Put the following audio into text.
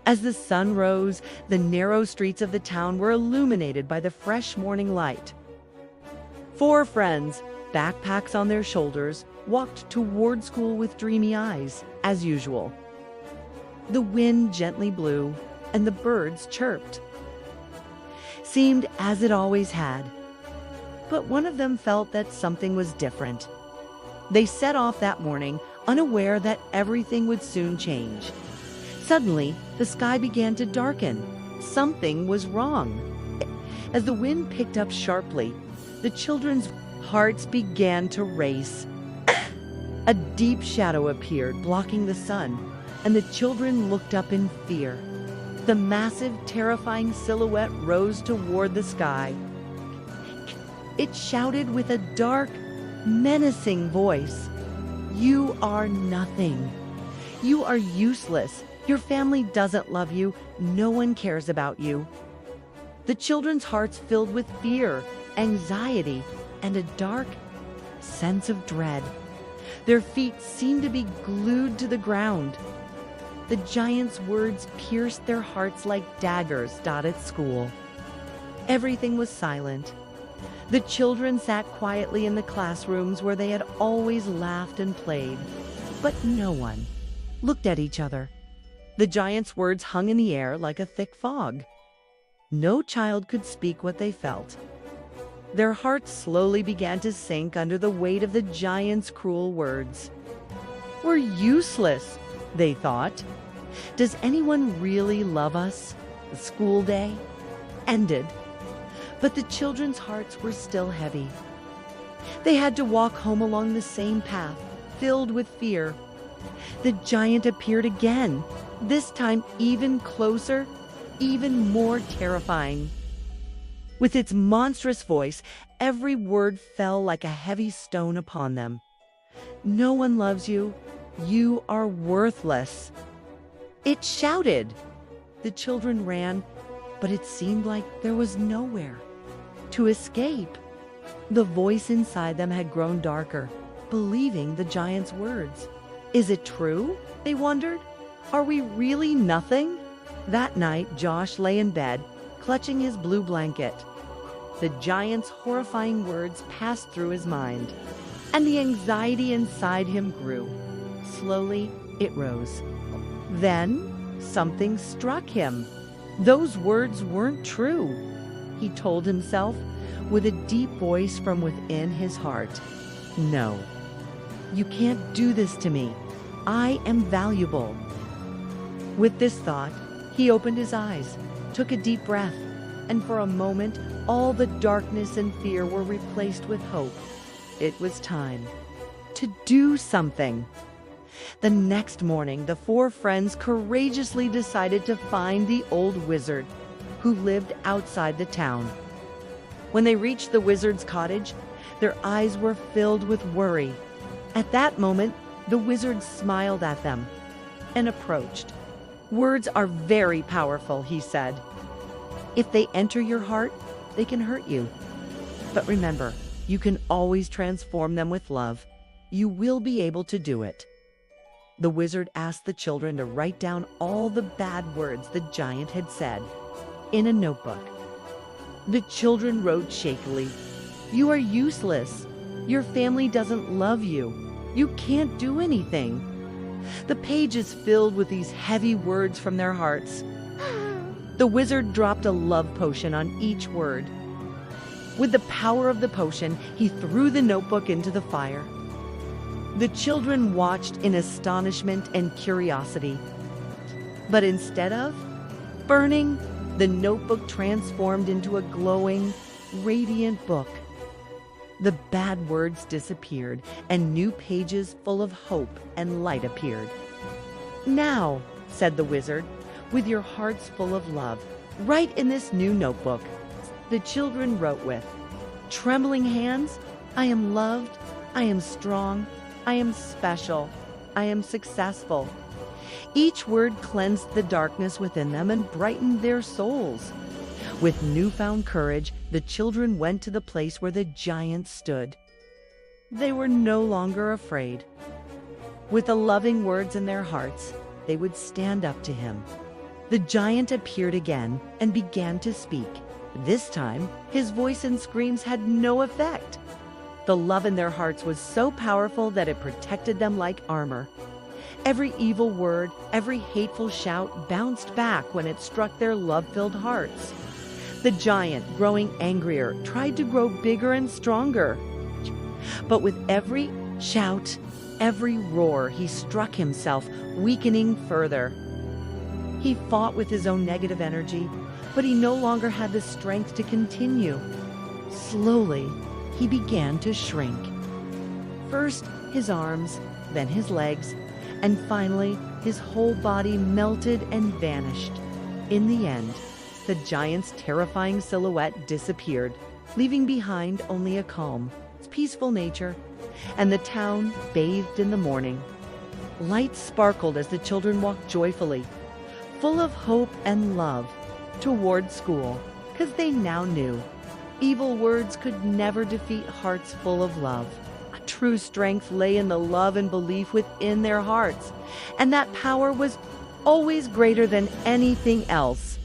As the sun rose, the narrow streets of the town were illuminated by the fresh morning light. Four friends, backpacks on their shoulders, walked toward school with dreamy eyes, as usual. The wind gently blew, and the birds chirped. Seemed as it always had. But one of them felt that something was different. They set off that morning, unaware that everything would soon change. Suddenly, the sky began to darken. Something was wrong. As the wind picked up sharply, the children's hearts began to race. A deep shadow appeared, blocking the sun, and the children looked up in fear. The massive, terrifying silhouette rose toward the sky. It shouted with a dark, menacing voice, "You are nothing. You are useless. Your family doesn't love you. No one cares about you." The children's hearts filled with fear, anxiety, and a dark sense of dread. Their feet seemed to be glued to the ground. The giant's words pierced their hearts like daggers at school. Everything was silent. The children sat quietly in the classrooms where they had always laughed and played, but no one looked at each other. The giant's words hung in the air like a thick fog. No child could speak what they felt. Their hearts slowly began to sink under the weight of the giant's cruel words. "We're useless," they thought. "Does anyone really love us?" The school day ended, but the children's hearts were still heavy. They had to walk home along the same path, filled with fear. The giant appeared again, this time even closer, even more terrifying. With its monstrous voice, every word fell like a heavy stone upon them. "No one loves you. You are worthless," it shouted. The children ran, but it seemed like there was nowhere to escape. The voice inside them had grown darker, believing the giant's words. Is it true? They wondered. Are we really nothing? That night, Josh lay in bed, clutching his blue blanket. The giant's horrifying words passed through his mind, and the anxiety inside him grew. Slowly, it rose. Then, something struck him. Those words weren't true, he told himself with a deep voice from within his heart. "No, you can't do this to me. I am valuable." With this thought, he opened his eyes, took a deep breath, and for a moment, all the darkness and fear were replaced with hope. It was time to do something. The next morning, the four friends courageously decided to find the old wizard who lived outside the town. When they reached the wizard's cottage, their eyes were filled with worry. At that moment, the wizard smiled at them and approached. "Words are very powerful," he said. "If they enter your heart, they can hurt you. But remember, you can always transform them with love. You will be able to do it." The wizard asked the children to write down all the bad words the giant had said in a notebook. The children wrote shakily, "You are useless. Your family doesn't love you. You can't do anything." The pages filled with these heavy words from their hearts. The wizard dropped a love potion on each word. With the power of the potion, he threw the notebook into the fire. The children watched in astonishment and curiosity. But instead of burning, the notebook transformed into a glowing, radiant book. The bad words disappeared, and new pages full of hope and light appeared. "Now," said the wizard, "with your hearts full of love, write in this new notebook." The children wrote with trembling hands, "I am loved, I am strong, I am special, I am successful." Each word cleansed the darkness within them and brightened their souls. With newfound courage, the children went to the place where the giant stood. They were no longer afraid. With the loving words in their hearts, they would stand up to him. The giant appeared again and began to speak. This time, his voice and screams had no effect. The love in their hearts was so powerful that it protected them like armor. Every evil word, every hateful shout bounced back when it struck their love-filled hearts. The giant, growing angrier, tried to grow bigger and stronger. But with every shout, every roar, he struck himself, weakening further. He fought with his own negative energy, but he no longer had the strength to continue. Slowly, he began to shrink. First his arms, then his legs, and finally his whole body melted and vanished. In the end, the giant's terrifying silhouette disappeared, leaving behind only a calm, peaceful nature, and the town bathed in the morning. Lights sparkled as the children walked joyfully, full of hope and love, toward school, because they now knew evil words could never defeat hearts full of love. A true strength lay in the love and belief within their hearts, and that power was always greater than anything else.